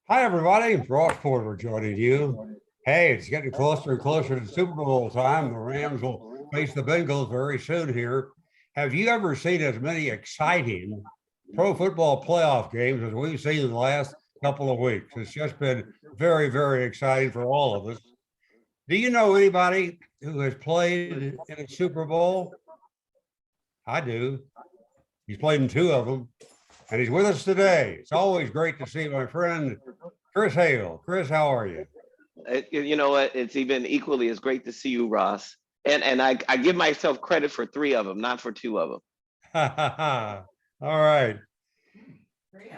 Hi, everybody. Ross Porter joining you. Hey, it's getting closer and closer to Super Bowl time. The Rams will face the Bengals very soon here. Have you ever seen as many exciting pro football playoff games as we've seen in the last couple of weeks? It's just been very, very exciting for all of us. Do you know anybody who has played in a Super Bowl? I do. He's played in two of them, and he's with us today. It's always great to see my friend Chris Hale. Chris, how are you? You know what? It's even equally as great to see you, Ross. And I give myself credit for three of them, not for two of them. All right.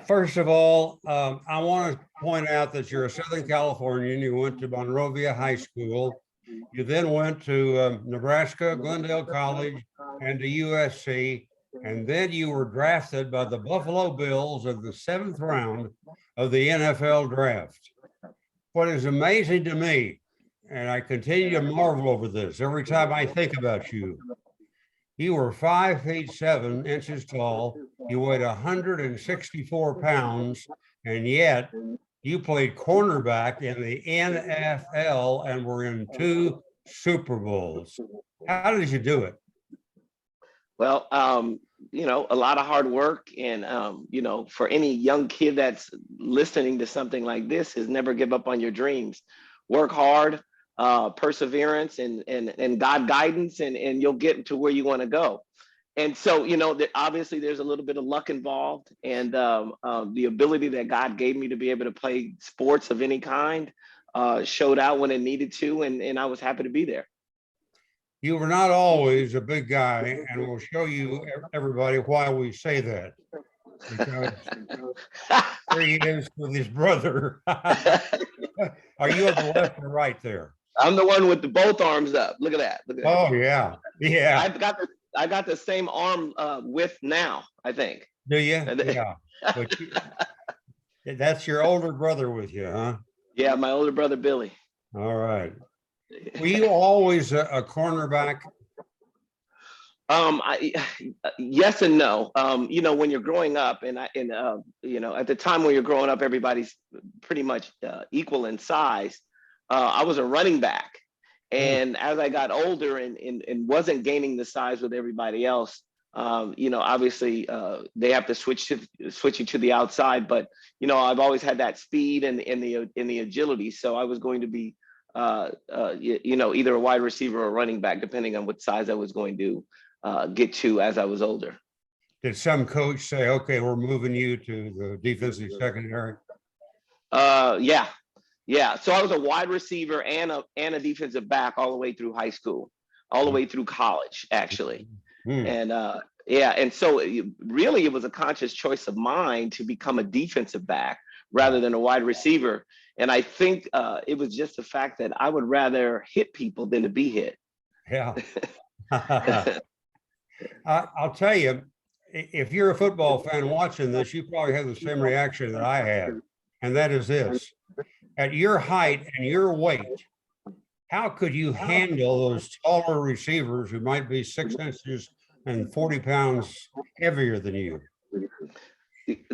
First of all, I want to point out that you're a Southern Californian. You went to Monrovia High School. You then went to Nebraska, Glendale College, and to USC. And then you were drafted by the Buffalo Bills in the seventh round of the NFL draft. What is amazing to me, and I continue to marvel over this every time I think about you, you were 5 feet 7 inches tall, you weighed 164 pounds, and yet you played cornerback in the NFL and were in two Super Bowls. How did you do it? Well, a lot of hard work, and for any young kid that's listening to something like this, is never give up on your dreams. Work hard, perseverance, and God guidance, and you'll get to where you want to go. And so, obviously there's a little bit of luck involved, and the ability that God gave me to be able to play sports of any kind showed out when it needed to, and I was happy to be there. You were not always a big guy, and we'll show you everybody why we say that. Because here he is with his brother. Are you on the left or right there? I'm the one with the both arms up. Look at that. Look at that. Oh yeah, yeah. I got the same arm width now, I think. Do you? Yeah. But that's your older brother with you, huh? Yeah, my older brother Billy. All right. Were you always a cornerback? I, yes and no. When you're growing up, at the time when you're growing up, everybody's pretty much equal in size. I was a running back, and as I got older and wasn't gaining the size with everybody else, obviously they have to switch you to the outside. But I've always had that speed and the agility, so I was going to be either a wide receiver or running back, depending on what size I was going to get to as I was older. Did some coach say, "Okay, we're moving you to the defensive secondary"? Yeah. So I was a wide receiver and a defensive back all the way through high school, all the way through college, actually. And and so really it was a conscious choice of mine to become a defensive back rather than a wide receiver. And I think it was just the fact that I would rather hit people than to be hit. Yeah. I'll tell you, if you're a football fan watching this, you probably have the same reaction that I had, and that is this: at your height and your weight, how could you handle those taller receivers who might be 6 inches and 40 pounds heavier than you?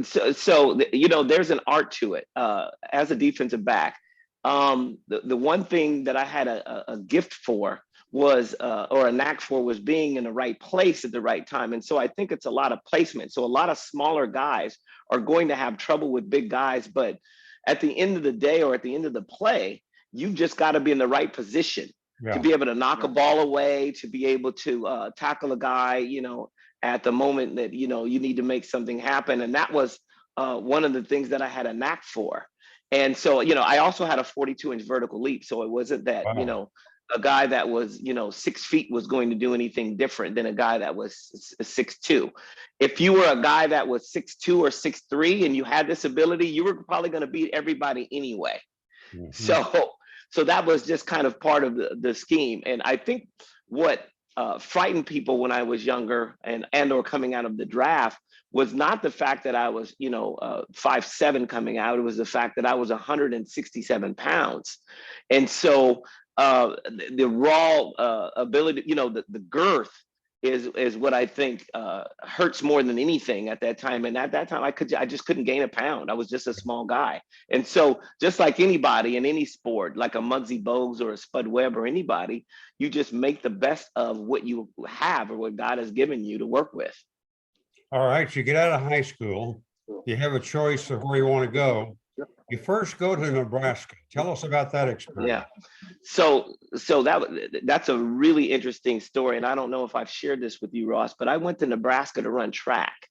So there's an art to it. As a defensive back, the one thing that I had a gift for was or a knack for was being in the right place at the right time. And so I think it's a lot of placement. So a lot of smaller guys are going to have trouble with big guys, but at the end of the day or at the end of the play, you've just got to be in the right position to be able to knock a ball away, to be able to tackle a guy, at the moment that, you need to make something happen. And that was one of the things that I had a knack for. And so, I also had a 42-inch vertical leap. So it wasn't that, a guy that was, 6 feet was going to do anything different than a guy that was 6'2". If you were a guy that was 6'2" or 6'3" and you had this ability, you were probably going to beat everybody anyway. Mm-hmm. So that was just kind of part of the scheme. And I think what frightened people when I was younger and or coming out of the draft was not the fact that I was, 5'7" coming out. It was the fact that I was 167 pounds. And so the raw ability, the girth is what I think hurts more than anything at that time. And at that time, I just couldn't gain a pound. I was just a small guy. And so just like anybody in any sport, like a Muggsy Bogues or a Spud Webb or anybody, you just make the best of what you have or what God has given you to work with. All right, so you get out of high school, you have a choice of where you want to go. You first go to Nebraska. Tell us about that experience. Yeah. So that's a really interesting story. And I don't know if I've shared this with you, Ross, but I went to Nebraska to run track.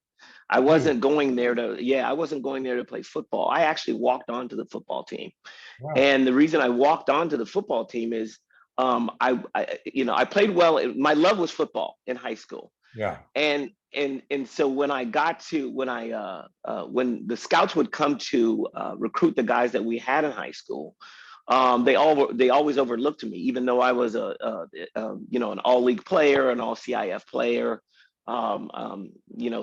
I wasn't going there to play football. I actually walked onto the football team. Wow. And the reason I walked onto the football team is I played well. My love was football in high school. Yeah. And so when the scouts would come to recruit the guys that we had in high school, they always overlooked me, even though I was an all-league player, an all-CIF player,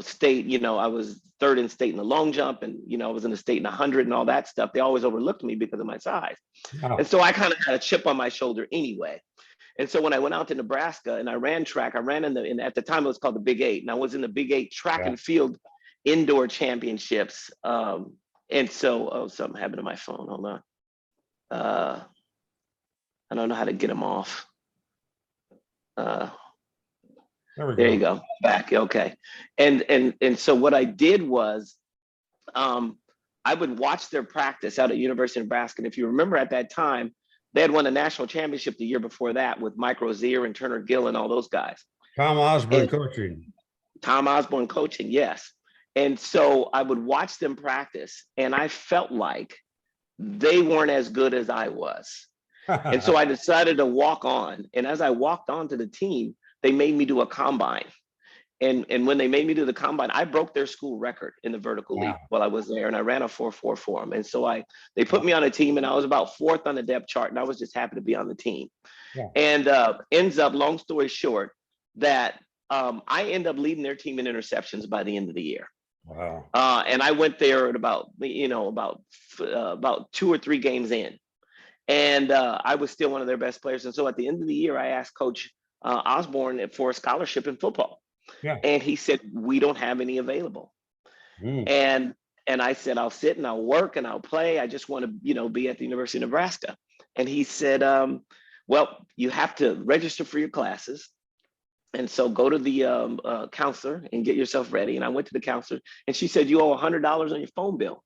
state. I was third in state in the long jump, and I was in the state in 100 and all that stuff. They always overlooked me because of my size, and so I kind of had a chip on my shoulder anyway. And so when I went out to Nebraska and I ran track, I ran at the time it was called the Big 8, and I was in the Big 8 track and field indoor championships. And so, something happened to my phone. Hold on. I don't know how to get them off. There you go. Back. Okay. And so what I did was, I would watch their practice out at University of Nebraska. And if you remember at that time, they had won a national championship the year before that with Mike Rozier and Turner Gill and all those guys. Tom Osborne coaching. Yes. And so I would watch them practice, and I felt like they weren't as good as I was. And so I decided to walk on. And as I walked on to the team, they made me do a combine. And when they made me do the combine, I broke their school record in the vertical league while I was there, and I ran a 4.4 for them. And so they put me on a team, and I was about 4th on the depth chart, and I was just happy to be on the team. Yeah. And ends up, long story short, that I end up leading their team in interceptions by the end of the year. Wow. And I went there at about 2 or 3 games in, and I was still one of their best players. And so at the end of the year, I asked Coach Osborne for a scholarship in football. Yeah. And he said, we don't have any available. And I said, I'll sit and I'll work and I'll play. I just want to, be at the University of Nebraska. And he said, well, you have to register for your classes. And so go to the counselor and get yourself ready. And I went to the counselor, and she said, you owe $100 on your phone bill.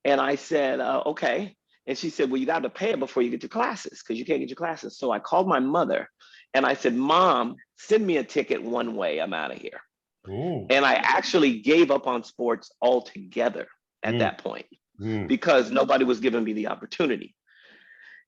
And I said, okay. And she said, well, you got to pay it before you get your classes, because you can't get your classes. So I called my mother and I said, Mom, send me a ticket one way. I'm out of here. Ooh. And I actually gave up on sports altogether at that point because nobody was giving me the opportunity.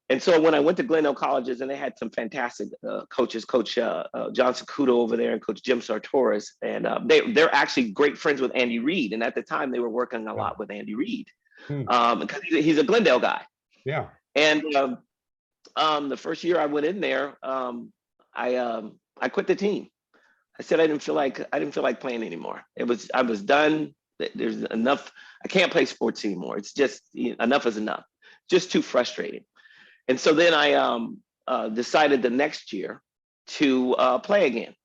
And so when I went to Glendale colleges, and they had some fantastic coaches, Coach John Sakudo over there and Coach Jim Sartoris, and they're actually great friends with Andy Reid. And at the time, they were working a lot with Andy Reid because he's a Glendale guy. Yeah. And the first year I went in there, I quit the team. I said I didn't feel like playing anymore. I was done. There's enough. I can't play sports anymore. It's just enough is enough. Just too frustrating. And so then I decided the next year to play again.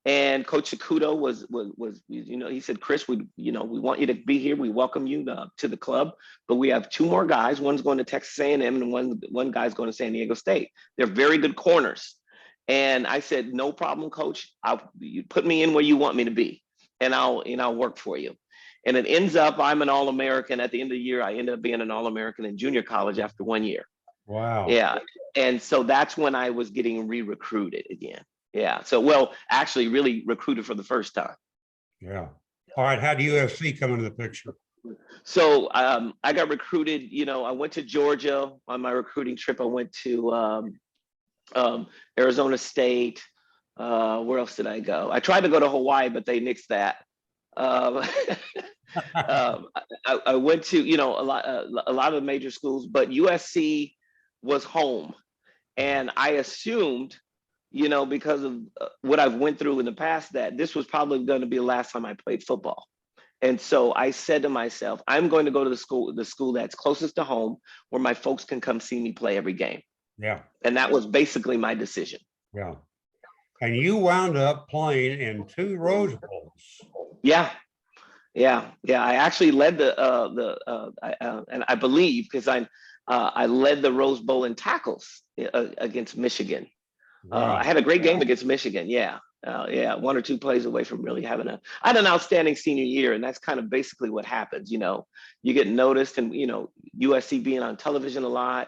And Coach Sakudo was he said, Chris, we want you to be here. We welcome you to the club, but we have 2 more guys. One's going to Texas A&M, and one guy's going to San Diego State. They're very good corners. And I said, no problem, Coach. You put me in where you want me to be, and I'll work for you. And it ends up I'm an All-American. At the end of the year, I ended up being an All-American in junior college after 1 year. Wow. Yeah. And so that's when I was getting re-recruited again. Yeah. So, actually really recruited for the first time. Yeah. All right. How did USC come into the picture? So I got recruited, I went to Georgia on my recruiting trip. I went to Arizona State. Where else did I go? I tried to go to Hawaii, but they nixed that. I went to, a lot of the major schools, but USC was home. And I assumed, because of what I've went through in the past, that this was probably going to be the last time I played football. And so I said to myself, I'm going to go to the school that's closest to home, where my folks can come see me play every game. Yeah. And that was basically my decision. Yeah. and you wound up playing in 2 Rose Bowls. Yeah. I actually led and I believe because I led the Rose Bowl in tackles against Michigan. Wow. I had a great game against Michigan. Yeah. 1 or 2 plays away from really I had an outstanding senior year, and that's kind of basically what happens. You get noticed, and USC being on television a lot.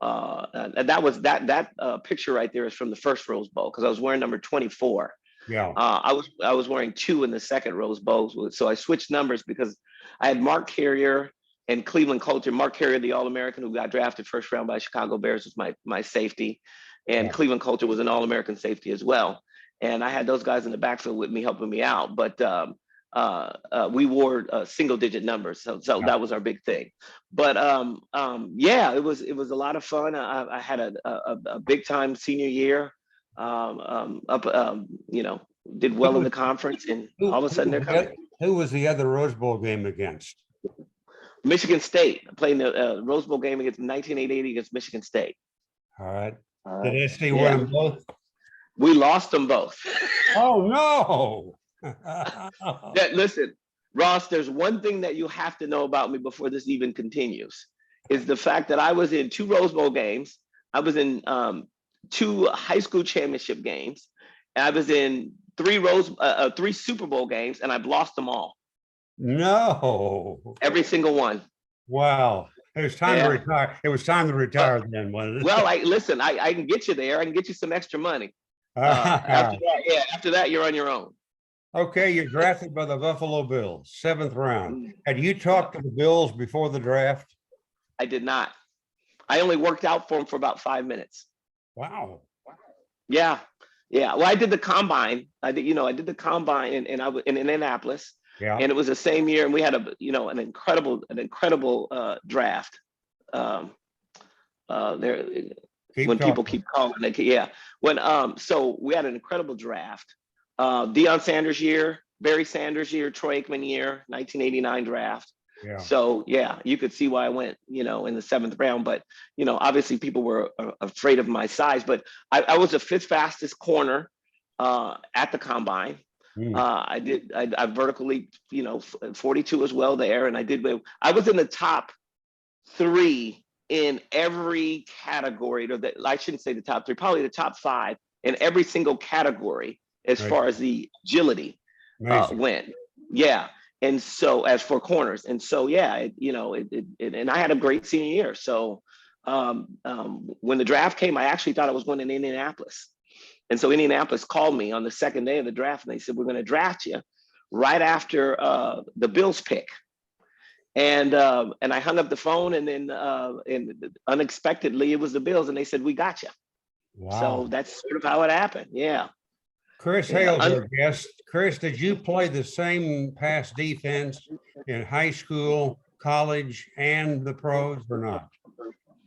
And that was that picture right there is from the first Rose Bowl, because I was wearing number 24. Yeah. I was wearing 2 in the second Rose Bowl, so I switched numbers because I had Mark Carrier and Cleveland Coulter. Mark Carrier, the All-American who got drafted first round by Chicago Bears, was my safety, and Yeah. Cleveland Coulter was an All-American safety as well. And I had those guys in the backfield with me, helping me out. But we wore single-digit numbers, so Yeah. that was our big thing. But yeah, it was a lot of fun. I had a big-time senior year. Did well in the conference, and all of a sudden they're coming. Who was the other Rose Bowl game against? Michigan State. I played in the Rose Bowl game against 1988 against Michigan State. All right. Did SC win them both? We lost them both. Oh no. Listen, Ross, there's one thing that you have to know about me before this even continues, is the fact that I was in 2 Rose Bowl games. I was in 2 high school championship games. And I was in 3 Super Bowl games, and I've lost them all. No. Every single one. Wow. It was time to retire. It was time to retire then, wasn't it? Well, listen, I can get you there. I can get you some extra money. After that, you're on your own. Okay, you're drafted by the Buffalo Bills, 7th round. Had you talked to the Bills before the draft? I did not. I only worked out for them for about 5 minutes. Wow. Yeah. Well, I did the combine. I did the combine, and I was in Indianapolis. Yeah. And it was the same year, and we had an incredible draft. People keep calling, so we had an incredible draft. Deion Sanders year, Barry Sanders year, Troy Aikman year, 1989 draft. Yeah. So you could see why I went, in the 7th round. But obviously people were afraid of my size. But I was the 5th fastest corner at the combine. I vertically, 42 as well there, and I was in the top 3 in every category. I shouldn't say the top 3, probably the top 5 in every single category as far as the agility went. Yeah. And so as for corners, and so and I had a great senior year. So when the draft came, I actually thought I was going to Indianapolis. And so Indianapolis called me on the 2nd day of the draft, and they said, we're going to draft you right after the Bills pick. And I hung up the phone, and then and unexpectedly it was the Bills, and they said, we got you. Wow. So that's sort of how it happened. Yeah. Chris Hale's our guest. Chris, did you play the same pass defense in high school, college, and the pros or not?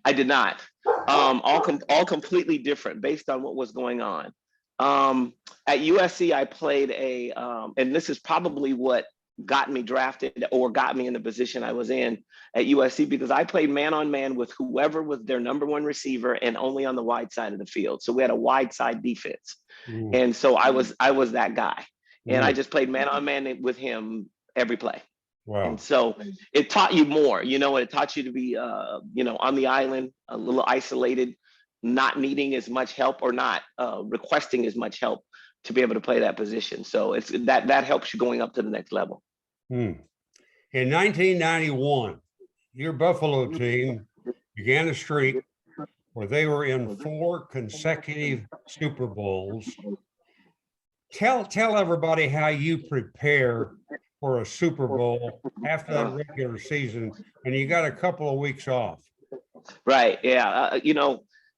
I did not. All completely different based on what was going on. At USC, I played and this is probably what got me drafted or got me in the position I was in at USC, because I played man-on-man with whoever was their number 1 receiver, and only on the wide side of the field. So we had a wide side defense. And so I was that guy, and I just played man-on-man with him every play. Wow. And so it taught you more, and it taught you to be, on the island, a little isolated, not needing as much help, or not requesting as much help to be able to play that position. So it's that helps you going up to the next level. In 1991, your Buffalo team began a streak where they were in 4 consecutive Super Bowls. Tell everybody how you prepare for a Super Bowl after that regular season, and you got a couple of weeks off. Right. Yeah.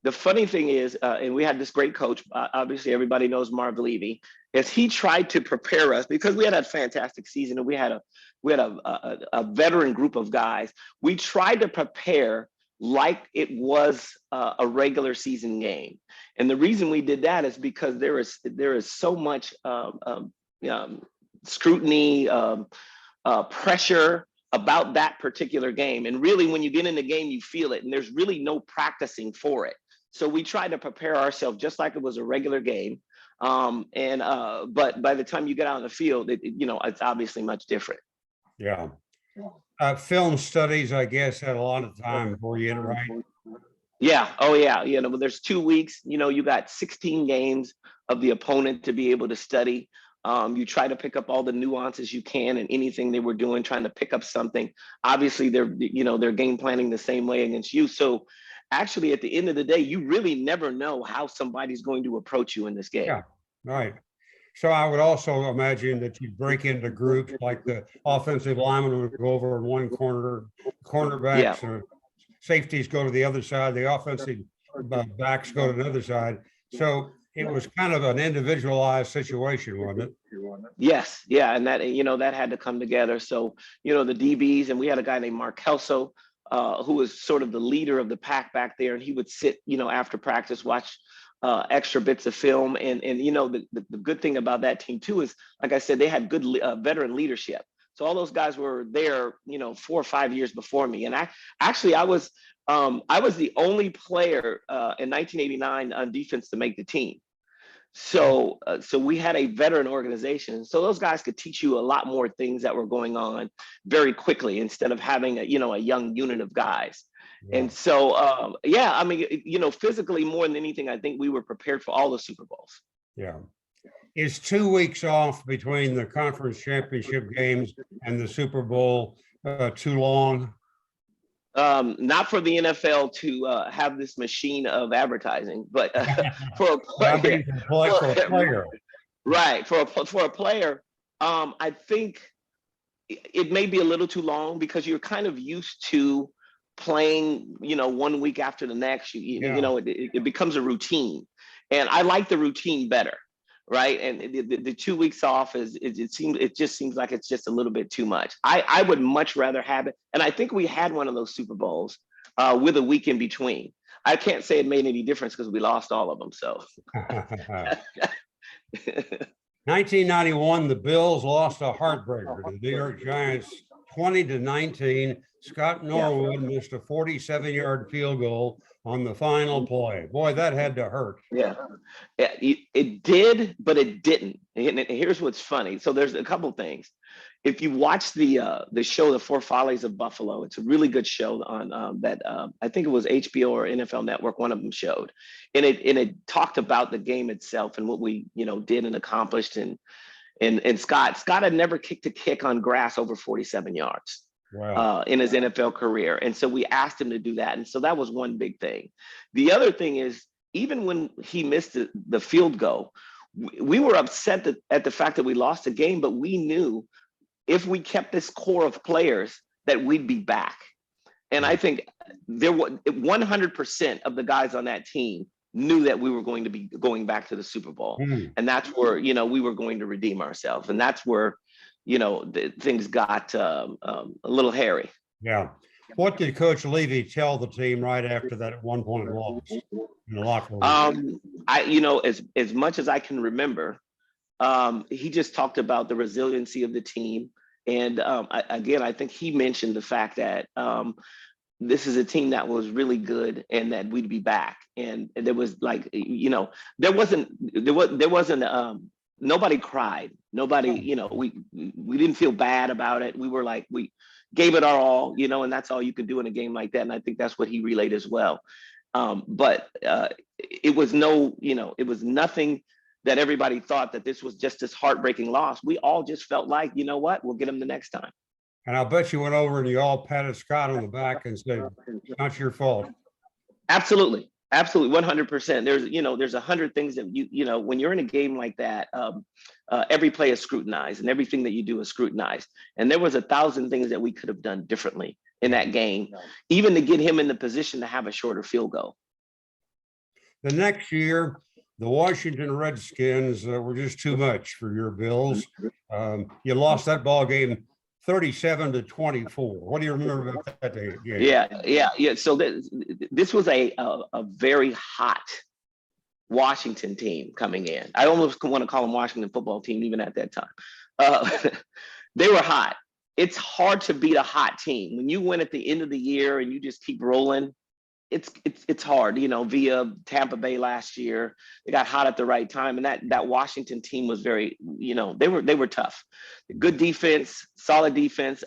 The funny thing is, and we had this great coach, obviously everybody knows Marv Levy, is he tried to prepare us, because we had a fantastic season, and we had a veteran group of guys. We tried to prepare like it was a regular season game. And the reason we did that is because there is so much scrutiny, pressure about that particular game. And really, when you get in the game, you feel it, and there's really no practicing for it. So we tried to prepare ourselves just like it was a regular game. But by the time you get out on the field, it's obviously much different. Yeah. Film studies, I guess, had a lot of time for you, right? Yeah. Oh, yeah. There's 2 weeks. You got 16 games of the opponent to be able to study. You try to pick up all the nuances you can and anything they were doing, trying to pick up something. Obviously, they're game planning the same way against you. So actually, at the end of the day, you really never know how somebody's going to approach you in this game. Yeah, right. So I would also imagine that you break into groups, like the offensive lineman would go over in one corner, cornerbacks or safeties go to the other side, the offensive backs go to the other side. So it was kind of an individualized situation, wasn't it? Yes, yeah, and that had to come together. So the DBs, and we had a guy named Mark Kelso, who was sort of the leader of the pack back there, and he would sit after practice, watch extra bits of film, and the good thing about that team too is, like I said, they had good veteran leadership. So all those guys were there 4 or 5 years before me, and I was the only player in 1989 on defense to make the team. So we had a veteran organization. So those guys could teach you a lot more things that were going on very quickly instead of having a young unit of guys. Yeah. And so, physically more than anything, I think we were prepared for all the Super Bowls. Yeah. Is 2 weeks off between the conference championship games and the Super Bowl too long? Not for the NFL to have this machine of advertising, but for a player, right? For a player, I think it may be a little too long because you're kind of used to playing, 1 week after the next. It becomes a routine, and I like the routine better. Right. And the 2 weeks off it just seems like it's just a little bit too much. I would much rather have it. And I think we had one of those Super Bowls with a week in between. I can't say it made any difference because we lost all of them. So 1991, the Bills lost a heartbreaker to the New York Giants 20-19. Scott Norwood missed a 47-yard field goal on the final play. Boy, that had to hurt. Yeah, it did, but it didn't. And here's what's funny. So there's a couple things. If you watch the show, The Four Follies of Buffalo, it's a really good show on that. I think it was HBO or NFL Network. One of them showed, and it talked about the game itself and what we did and accomplished. And Scott had never kicked a kick on grass over 47 yards. Wow. In his NFL career. And so we asked him to do that. And so that was one big thing. The other thing is, even when he missed the field goal, we were upset at the fact that we lost the game, but we knew if we kept this core of players that we'd be back. And I think there were 100% of the guys on that team knew that we were going to be going back to the Super Bowl. And that's where, we were going to redeem ourselves. And that's where things got a little hairy. Yeah. What did Coach Levy tell the team right after that 1-point loss in the locker room? As much as I can remember, he just talked about the resiliency of the team. And I think he mentioned the fact that this is a team that was really good and that we'd be back. And there was there wasn't nobody cried. Nobody, we didn't feel bad about it. We were we gave it our all, and that's all you can do in a game like that. And I think that's what he relayed as well. But it was it was nothing that everybody thought that this was just this heartbreaking loss. We all just felt like, what, we'll get them the next time. And I'll bet you went over and you all patted Scott on the back and said, it's not your fault. Absolutely. Absolutely, 100%. There's 100 things that when you're in a game like that, every play is scrutinized and everything that you do is scrutinized. And there was 1,000 things that we could have done differently in that game, even to get him in the position to have a shorter field goal. The next year, the Washington Redskins were just too much for your Bills. You lost that ball game 37-24. What do you remember about that game? Yeah. So this was a very hot Washington team coming in. I almost want to call them Washington football team even at that time. They were hot. It's hard to beat a hot team. When you win at the end of the year and you just keep rolling, it's hard, via Tampa Bay last year. They got hot at the right time. And that Washington team was very, they were tough. Good defense, solid defense.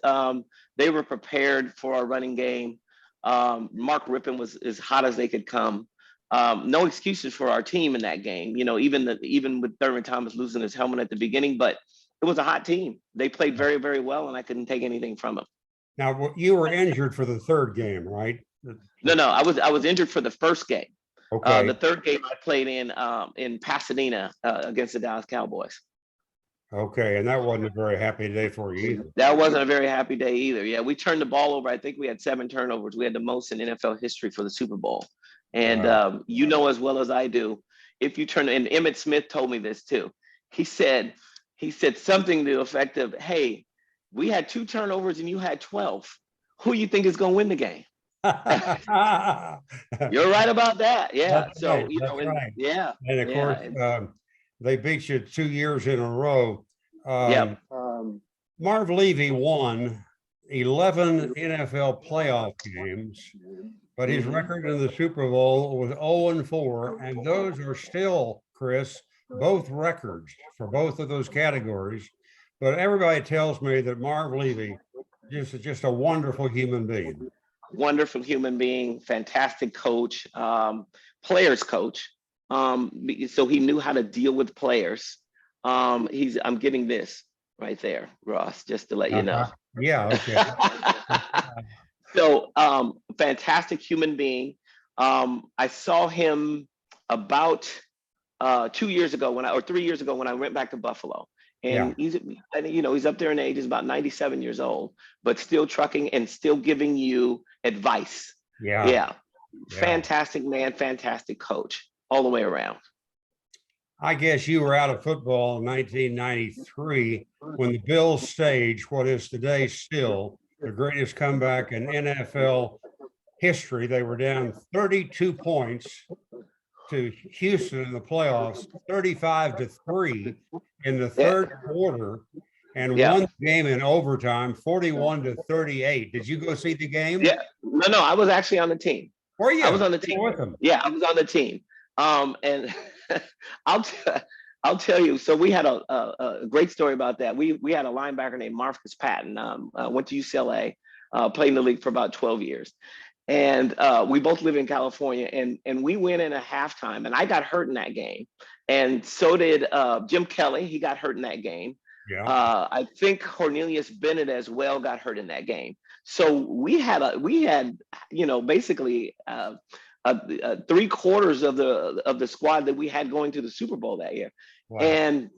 They were prepared for our running game. Mark Rippon was as hot as they could come. No excuses for our team in that game, even with Thurman Thomas losing his helmet at the beginning, but it was a hot team. They played very, very well, and I couldn't take anything from them. Now, you were injured for the third game, right? No, I was injured for the first game. Okay. The third game I played in Pasadena against the Dallas Cowboys. Okay, and that wasn't a very happy day for you either. That wasn't a very happy day either. Yeah, we turned the ball over. I think we had 7 turnovers. We had the most in NFL history for the Super Bowl. And Wow. as well as I do, if you turn, and Emmitt Smith told me this too. He said something to the effect of, "Hey, we had 2 turnovers and you had 12. Who you think is going to win the game?" You're right about that. Yeah. That's So, right, that's right. yeah. And of course, they beat you 2 years in a row. Yeah. Marv Levy won 11 NFL playoff games, but his record in the Super Bowl was 0-4, and those are still, Chris, both records for both of those categories. But everybody tells me that Marv Levy is just a wonderful human being. Wonderful human being, fantastic coach, players coach. So he knew how to deal with players. I'm getting this right there, Ross, just to let you know. Yeah, okay. So fantastic human being. I saw him about 2 years ago or 3 years ago when I went back to Buffalo. And he's up there in age, he's about 97 years old, but still trucking and still giving you advice. Yeah. Fantastic man, fantastic coach all the way around. I guess you were out of football in 1993 when the Bills staged what is today still the greatest comeback in NFL history. They were down 32 points to Houston in the playoffs, 35-3 in the third quarter, and won the game in overtime, 41-38. Did you go see the game? Yeah, no, I was actually on the team. Were you? I was on the team with them. Yeah, I was on the team. And I'll tell you. So we had a great story about that. We had a linebacker named Marcus Patton. Went to UCLA, played in the league for about 12 years. And we both live in California, and we went in a halftime, and I got hurt in that game. And so did Jim Kelly. He got hurt in that game. Yeah. I think Cornelius Bennett as well got hurt in that game. So we had basically 3/4 of the squad that we had going to the Super Bowl that year. Wow. And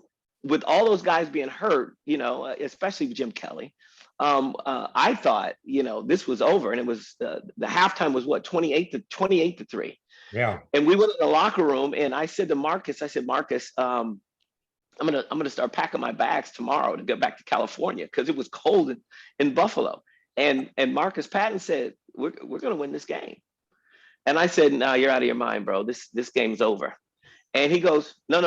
with all those guys being hurt, especially Jim Kelly, I thought, this was over, and it was the halftime was what, 28-3. Yeah. And we went in the locker room, and I said to Marcus, I'm gonna start packing my bags tomorrow to get back to California because it was cold in Buffalo. And Marcus Patton said, we're gonna win this game. And I said, no, you're out of your mind, bro. This game's over. And he goes, no,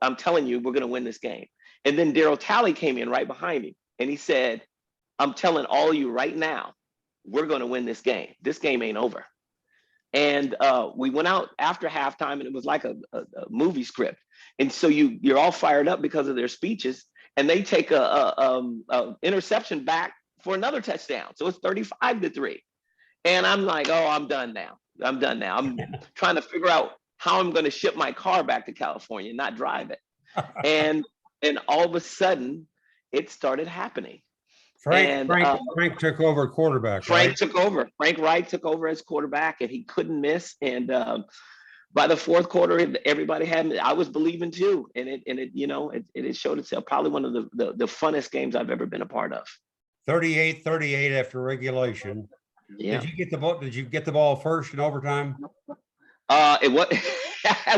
I'm telling you, we're gonna win this game. And then Daryl Talley came in right behind me, and he said, I'm telling all of you right now, we're gonna win this game. This game ain't over. And we went out after halftime, and it was like a movie script. And so you're all fired up because of their speeches, and they take a interception back for another touchdown. So it's 35-3. And I'm like, oh, I'm done now. I'm trying to figure out how I'm going to ship my car back to California, not drive it. And all of a sudden, it started happening. Frank took over quarterback. Frank took over. Frank Wright took over as quarterback, and he couldn't miss. And by the fourth quarter, everybody had me. I was believing too, and it showed itself. Probably one of the funnest games I've ever been a part of. 38-38 after regulation. Yeah. Did you get the ball first in overtime? It was.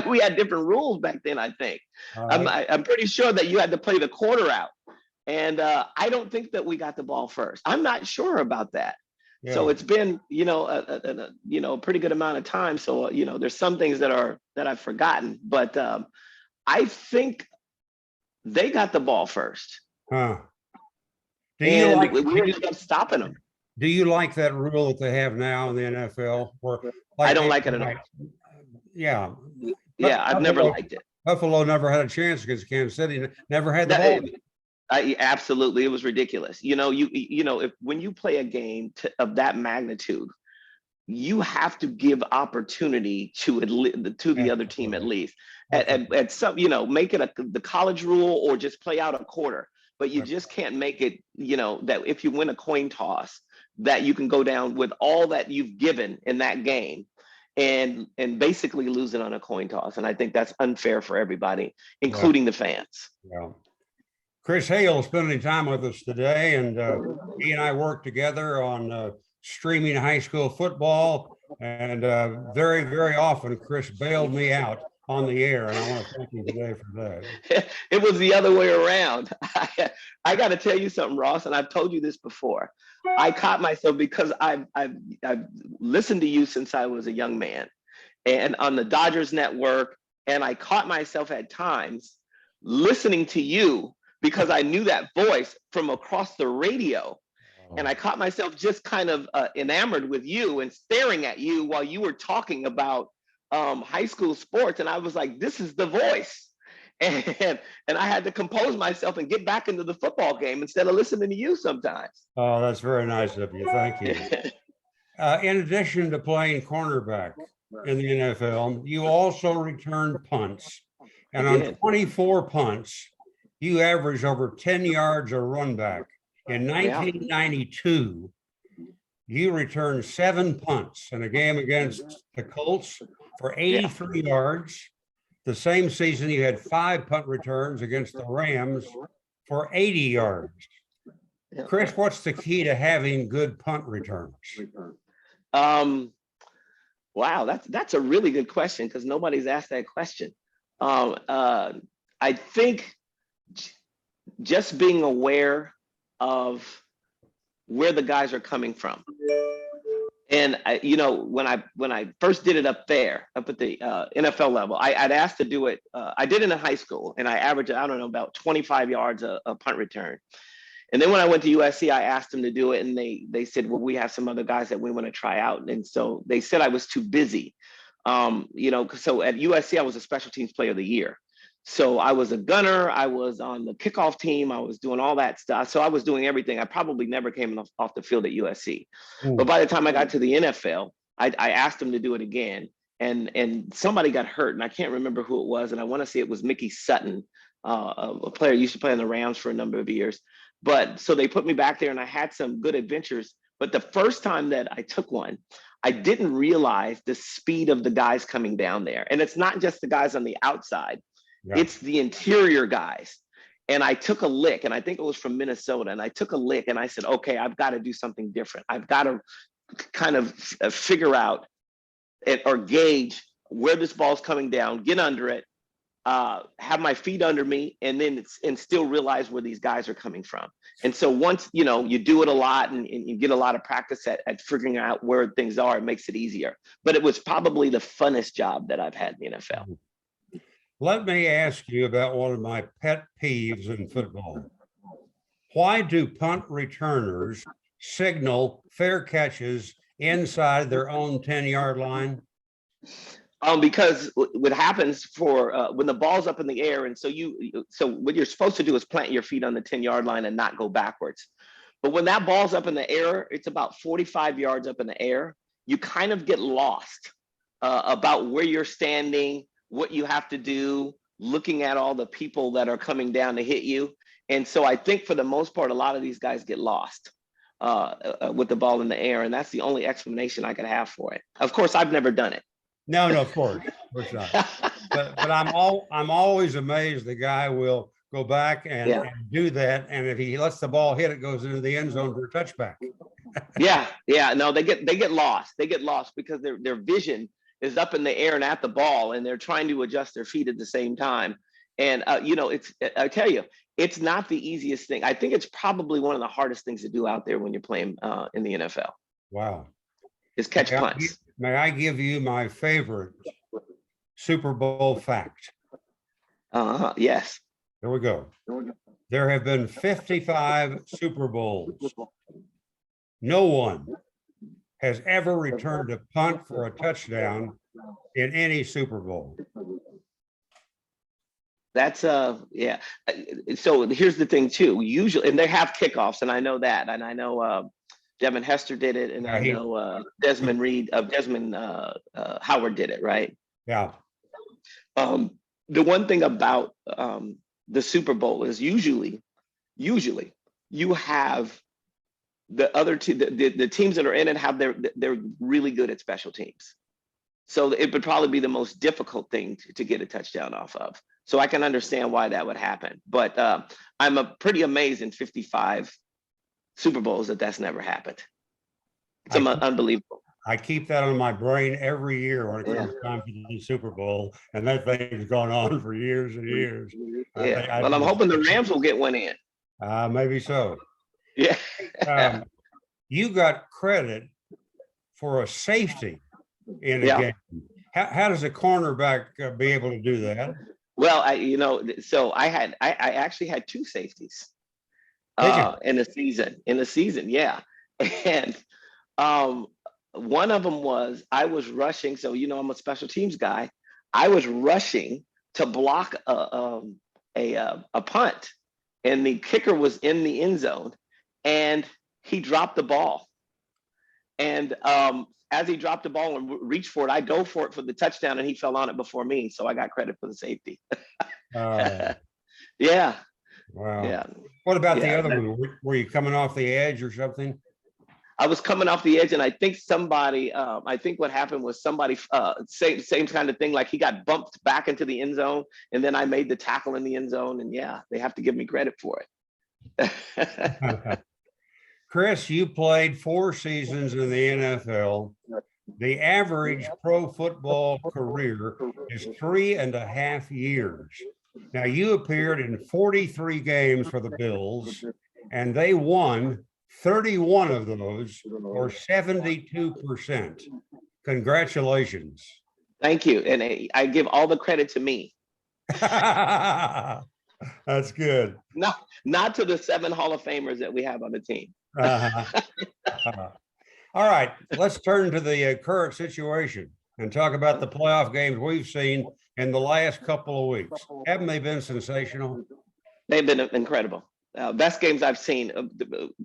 We had different rules back then, I think. I'm pretty sure that you had to play the quarter out. And I don't think that we got the ball first. I'm not sure about that. Yeah. So it's been, a pretty good amount of time. So, there's some things that I've forgotten, but I think they got the ball first. Huh. We ended up stopping them. Do you like that rule that they have now in the NFL? Where, I like, don't like it at all. yeah, Yeah, I've never liked it. Buffalo never had a chance against Kansas City. Never had the That- ball. absolutely, it was ridiculous. If when you play a game of that magnitude, you have to give opportunity to the other team at least. At some, make it the college rule or just play out a quarter. But you just can't make it, that if you win a coin toss, that you can go down with all that you've given in that game and basically lose it on a coin toss. And I think that's unfair for everybody, including the fans. Yeah. Chris Hale is spending time with us today, and he and I worked together on streaming high school football. And very, very often, Chris bailed me out on the air, and I want to thank you today for that. It was the other way around. I got to tell you something, Ross, and I've told you this before. I caught myself because I've listened to you since I was a young man, and on the Dodgers network, and I caught myself at times listening to you because I knew that voice from across the radio. And I caught myself just kind of enamored with you and staring at you while you were talking about high school sports. And I was like, this is the voice. And I had to compose myself and get back into the football game instead of listening to you sometimes. Oh, that's very nice of you. Thank you. In addition to playing cornerback in the NFL, you also returned punts. And on 24 punts, you averaged over 10 yards a run back. In 1992, you returned 7 punts in a game against the Colts for 83 yards. The same season, you had 5 punt returns against the Rams for 80 yards. Chris, what's the key to having good punt returns? Wow, that's a really good question because nobody's asked that question. I think just being aware of where the guys are coming from. And when I first did it up there, up at the NFL level, I'd asked to do it. I did it in high school, and I averaged, I don't know, about 25 yards a punt return. And then when I went to USC, I asked them to do it, and they said, well, we have some other guys that we want to try out. And so they said I was too busy. So at USC, I was a special teams player of the year. So I was a gunner, I was on the kickoff team, I was doing all that stuff. So I was doing everything. I probably never came off the field at USC. But by the time I got to the NFL, I asked them to do it again. And somebody got hurt, and I can't remember who it was. And I want to say it was Mickey Sutton, a player who used to play in the Rams for a number of years. But so they put me back there, and I had some good adventures. But the first time that I took one, I didn't realize the speed of the guys coming down there. And it's not just the guys on the outside. Yeah. It's the interior guys. And I took a lick, and I think it was from Minnesota. And I took a lick, and I said, okay, I've got to do something different. I've got to kind of figure out or gauge where this ball's coming down, get under it, have my feet under me, and then still realize where these guys are coming from. And so once, you do it a lot and you get a lot of practice at figuring out where things are, it makes it easier. But it was probably the funnest job that I've had in the NFL. Let me ask you about one of my pet peeves in football. Why do punt returners signal fair catches inside their own 10-yard line? Because what happens when the ball's up in the air, and so what you're supposed to do is plant your feet on the 10-yard line and not go backwards. But when that ball's up in the air, it's about 45 yards up in the air. You kind of get lost about where you're standing, what you have to do, looking at all the people that are coming down to hit you. And so I think for the most part, a lot of these guys get lost with the ball in the air. And that's the only explanation I could have for it. Of course, I've never done it. No, of course not. But I'm always amazed the guy will go back and do that. And if he lets the ball hit, it goes into the end zone for a touchback. No, they get lost. They get lost because their vision is up in the air and at the ball, and they're trying to adjust their feet at the same time. And, I tell you, it's not the easiest thing. I think it's probably one of the hardest things to do out there when you're playing in the NFL. Wow. Is catch punts. May I give you my favorite Super Bowl fact? Yes. Here we go. There have been 55 Super Bowls. no one has ever returned a punt for a touchdown in any Super Bowl. That's yeah. So here's the thing too. Usually, and they have kickoffs, and I know that, and I know Devin Hester did it, and I know Desmond Howard did it, right? Yeah. The one thing about the Super Bowl is usually you have the other two, the teams that are in it have they're really good at special teams. So it would probably be the most difficult thing to get a touchdown off of. So I can understand why that would happen. But I'm pretty amazed in 55 Super Bowls that's never happened. It's unbelievable. I keep that on my brain every year when it comes time to the Super Bowl, and that thing's gone on for years and years. Yeah. Well, I'm hoping the Rams will get one in. Maybe so. Yeah. You got credit for a safety in a game. How does a cornerback be able to do that? Well, I actually had two safeties in the season. Yeah. And one of them was I was rushing. So, I'm a special teams guy. I was rushing to block a punt, and the kicker was in the end zone, and he dropped the ball. And as he dropped the ball and reached for it, I dove for it for the touchdown, and he fell on it before me. So I got credit for the safety. Yeah. Wow. Yeah. What about the other one? Were you coming off the edge or something? I was coming off the edge, and I think what happened was somebody, same kind of thing. Like he got bumped back into the end zone, and then I made the tackle in the end zone. And they have to give me credit for it. Chris, you played 4 seasons in the NFL. The average pro football career is 3.5 years. Now, you appeared in 43 games for the Bills, and they won 31 of those, or 72%. Congratulations. Thank you. And I give all the credit to me. That's good. Not to the 7 Hall of Famers that we have on the team. All right, let's turn to the current situation and talk about the playoff games we've seen in the last couple of weeks. Haven't they been sensational? They've been incredible. Best games I've seen,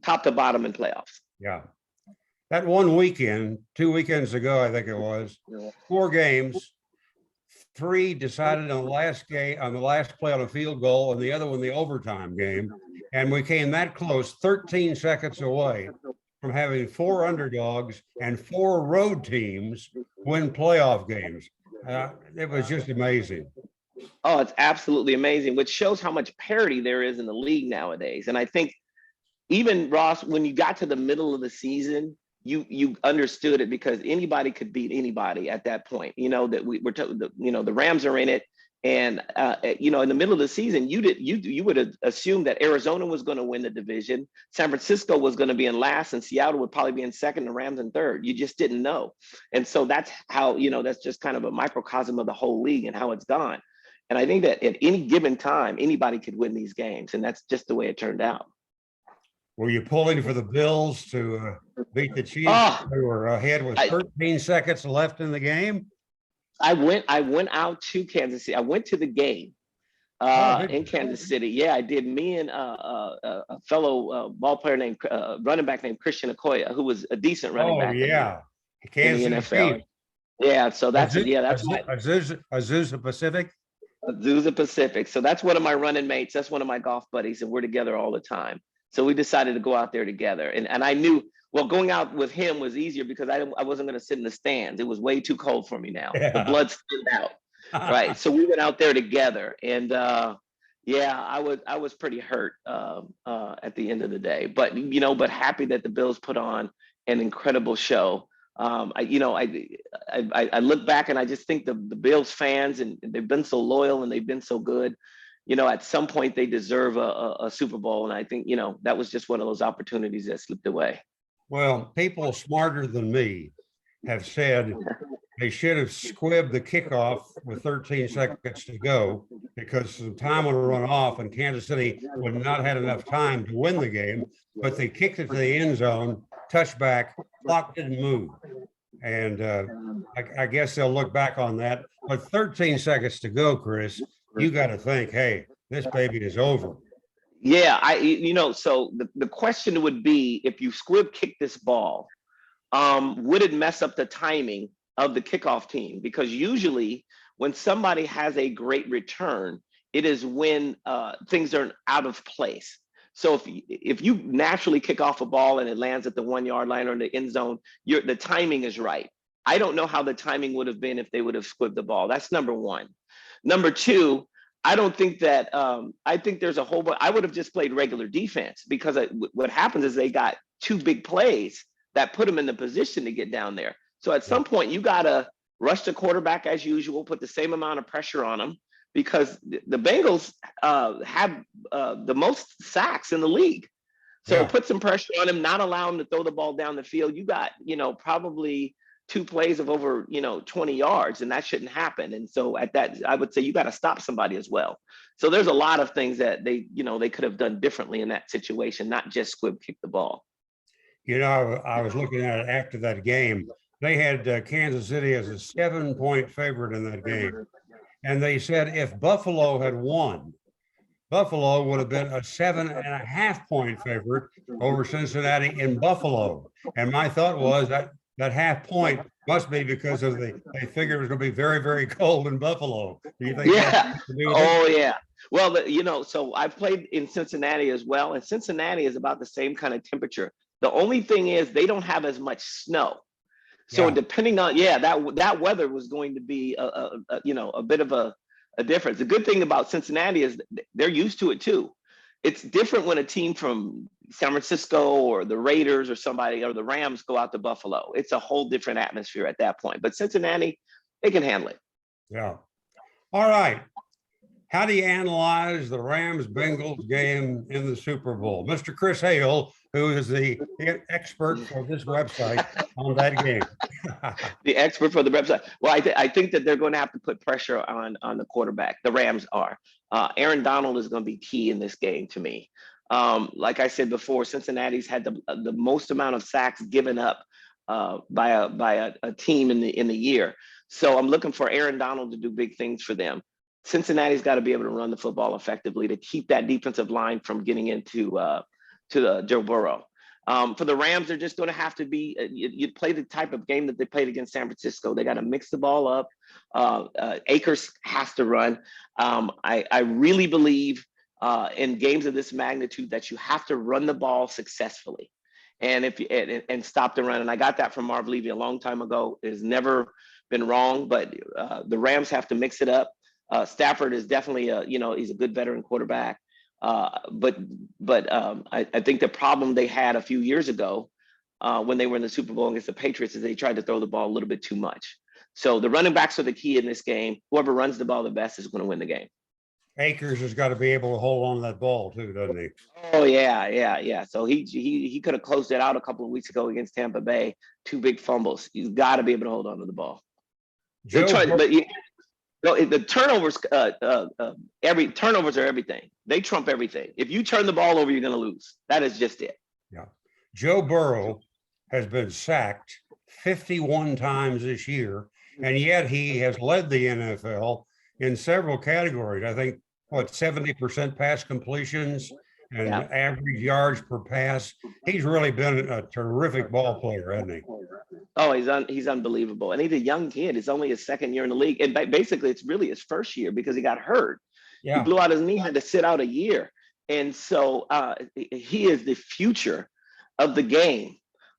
top to bottom in playoffs. Yeah. That one weekend, 2 weekends ago, I think it was, 4 games, 3 decided on the last play on a field goal, and the other one, the overtime game. And we came that close, 13 seconds away from having 4 underdogs and 4 road teams win playoff games. It was just amazing. Oh, it's absolutely amazing, which shows how much parity there is in the league nowadays. And I think even, Ross, when you got to the middle of the season, you understood it, because anybody could beat anybody at that point. The Rams are in it. And in the middle of the season, you would have assumed that Arizona was going to win the division, San Francisco was going to be in last, and Seattle would probably be in second, the Rams in third. You just didn't know. And so that's how, that's just kind of a microcosm of the whole league and how it's gone. And I think that at any given time, anybody could win these games, and that's just the way it turned out. Were you pulling for the Bills to beat the Chiefs? They were ahead with 13 seconds left in the game. I went out to Kansas City. I went to the game in Kansas City. Yeah, I did. Me and a fellow ball player named running back named Christian Okoye, who was a decent running back. Kansas in the NFL. City. Yeah, so that's Azusa Pacific. Azusa Pacific. So that's one of my running mates. That's one of my golf buddies, and we're together all the time. So we decided to go out there together, and I knew. Well, going out with him was easier because I wasn't going to sit in the stands. It was way too cold for me now. Yeah. The blood stood out, right? So we went out there together, and I was pretty hurt at the end of the day. But but happy that the Bills put on an incredible show. I look back and I just think the Bills fans, and they've been so loyal and they've been so good. At some point they deserve a Super Bowl, and I think that was just one of those opportunities that slipped away. Well, people smarter than me have said they should have squibbed the kickoff with 13 seconds to go, because some time would have run off and Kansas City would not have had enough time to win the game, but they kicked it to the end zone touchback, clock didn't move. And I guess they'll look back on that. But 13 seconds to go, Chris, you got to think, hey, this baby is over. Yeah, so the question would be, if you squib kick this ball, would it mess up the timing of the kickoff team? Because usually when somebody has a great return, it is when things are out of place. So if you naturally kick off a ball and it lands at the 1 yard line or in the end zone, the timing is right. I don't know how the timing would have been if they would have squibbed the ball. That's number one. Number two, I don't think that I think there's a whole bunch. I would have just played regular defense, because what happens is they got two big plays that put them in the position to get down there. So at some point, you got to rush the quarterback as usual, put the same amount of pressure on them, because the Bengals have the most sacks in the league. So put some pressure on him, not allow him to throw the ball down the field. You got, probably two plays of over, 20 yards, and that shouldn't happen. And so at that, I would say you got to stop somebody as well. So there's a lot of things that they could have done differently in that situation, not just squib kick the ball. I was looking at it after that game. They had Kansas City as a 7-point favorite in that game. And they said if Buffalo had won, Buffalo would have been a 7.5-point favorite over Cincinnati in Buffalo. And my thought was that half point must be because of they figured it was going to be very, very cold in Buffalo. Do you think? Yeah. Yeah. Well, so I've played in Cincinnati as well, and Cincinnati is about the same kind of temperature. The only thing is they don't have as much snow. So depending on, that weather was going to be a bit of a difference. The good thing about Cincinnati is they're used to it too. It's different when a team from San Francisco or the Raiders or somebody or the Rams go out to Buffalo. It's a whole different atmosphere at that point. But Cincinnati, they can handle it. Yeah. All right. How do you analyze the Rams-Bengals game in the Super Bowl? Mr. Chris Hale, who is the expert for this website on that game. The expert for the website. Well, I think that they're going to have to put pressure on the quarterback. The Rams are. Aaron Donald is going to be key in this game to me. Like I said before, Cincinnati's had the most amount of sacks given up by a team in the year. So I'm looking for Aaron Donald to do big things for them. Cincinnati's got to be able to run the football effectively to keep that defensive line from getting into Joe Burrow. For the Rams, they're just going to have to be, you play the type of game that they played against San Francisco. They got to mix the ball up. Akers has to run. I really believe in games of this magnitude that you have to run the ball successfully and stop the run. And I got that from Marv Levy a long time ago. It's never been wrong, but the Rams have to mix it up. Stafford is definitely he's a good veteran quarterback. But I think the problem they had a few years ago when they were in the Super Bowl against the Patriots is they tried to throw the ball a little bit too much. So the running backs are the key in this game. Whoever runs the ball the best is going to win the game. Akers has got to be able to hold on to that ball too, doesn't he? Oh yeah. So he could have closed it out a couple of weeks ago against Tampa Bay. 2 big fumbles. He's got to be able to hold on to the ball. The turnovers, turnovers are everything. They trump everything. If you turn the ball over, you're going to lose. That is just it. Yeah. Joe Burrow has been sacked 51 times this year, and yet he has led the NFL in several categories. I think, 70% pass completions and average yards per pass. He's really been a terrific ball player, hasn't he? Oh, he's unbelievable. And he's a young kid. It's only his second year in the league. And basically, it's really his first year because he got hurt. Yeah. He blew out his knee, had to sit out a year. And so he is the future of the game.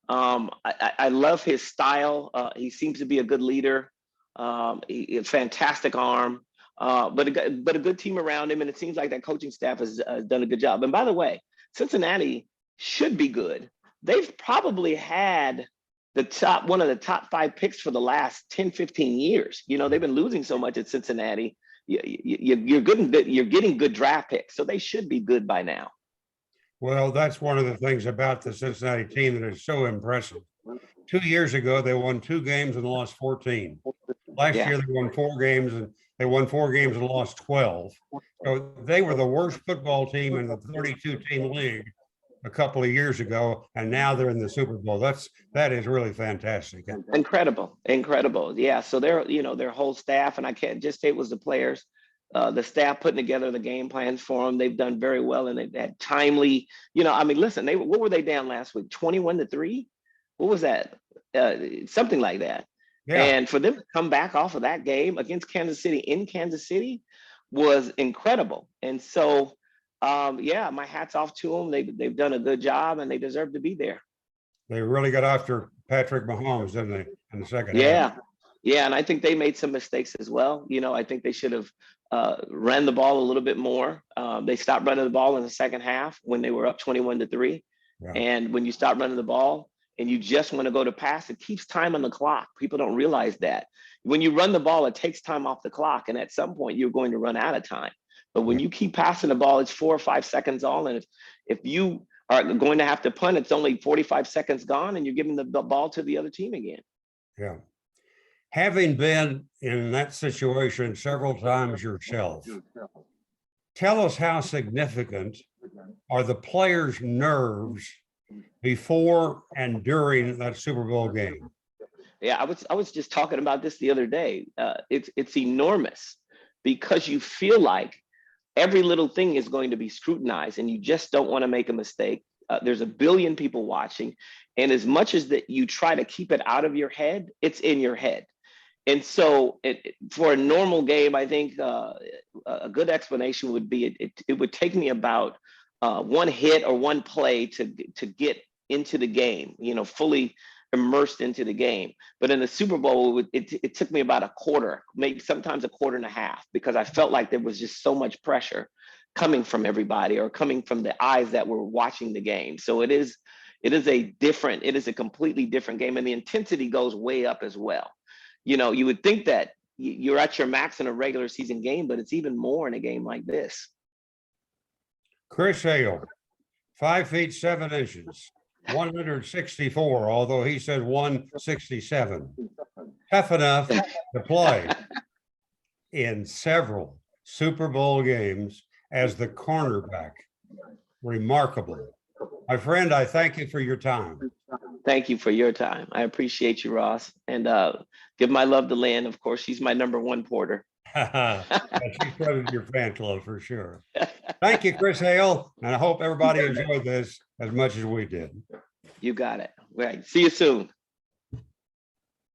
I love his style. He seems to be a good leader. A fantastic arm, but a good team around him. And it seems like that coaching staff has done a good job. And by the way, Cincinnati should be good. They've probably had one of the top 5 picks for the last 10, 15 years. They've been losing so much at Cincinnati. You're getting good draft picks, so they should be good by now. Well, that's one of the things about the Cincinnati team that is so impressive. 2 years ago, they won 2 games and lost 14. Last year, they won 4 games and lost 12. So they were the worst football team in the 32-team league a couple of years ago, and now they're in the Super Bowl. That is really fantastic. Incredible, incredible. Yeah. So their whole staff, and I can't just say it was the players, the staff putting together the game plans for them. They've done very well, and they've had timely. I mean, listen, what were they down last week? 21-3. What was that? Something like that. Yeah. And for them to come back off of that game against Kansas City in Kansas City was incredible. And so, yeah, my hat's off to them. They've done a good job, and they deserve to be there. They really got after Patrick Mahomes, didn't they, in the second half? Yeah. Yeah. And I think they made some mistakes as well. I think they should have ran the ball a little bit more. They stopped running the ball in the second half when they were up 21-3. Yeah. And when you stop running the ball and you just want to go to pass, it keeps time on the clock. People don't realize that. When you run the ball, it takes time off the clock. And at some point, you're going to run out of time. But when you keep passing the ball, it's 4 or 5 seconds all. And if you are going to have to punt, it's only 45 seconds gone, and you're giving the ball to the other team again. Yeah. Having been in that situation several times yourself, tell us how significant are the players' nerves before and during that Super Bowl game? Yeah, I was just talking about this the other day. It's enormous, because you feel like every little thing is going to be scrutinized, and you just don't want to make a mistake. There's a billion people watching, and as much as that you try to keep it out of your head, it's in your head. And so for a normal game, I think a good explanation would be it would take me about one hit or one play to get into the game, fully immersed into the game. But in the Super Bowl, it took me about a quarter, maybe sometimes a quarter and a half, because I felt like there was just so much pressure coming from everybody, or coming from the eyes that were watching the game. So it is a completely different game, and the intensity goes way up as well. You would think that you're at your max in a regular season game, but it's even more in a game like this. Chris Hale, 5 feet 7 inches, 164, although he said 167. Tough enough to play in several Super Bowl games as the cornerback. Remarkable. My friend, I thank you for your time. Thank you for your time. I appreciate you, Ross. And give my love to Lynn. Of course, she's my #1 porter. She's part of your fan club for sure. Thank you, Chris Hale. And I hope everybody enjoyed this as much as we did. You got it. Right. See you soon.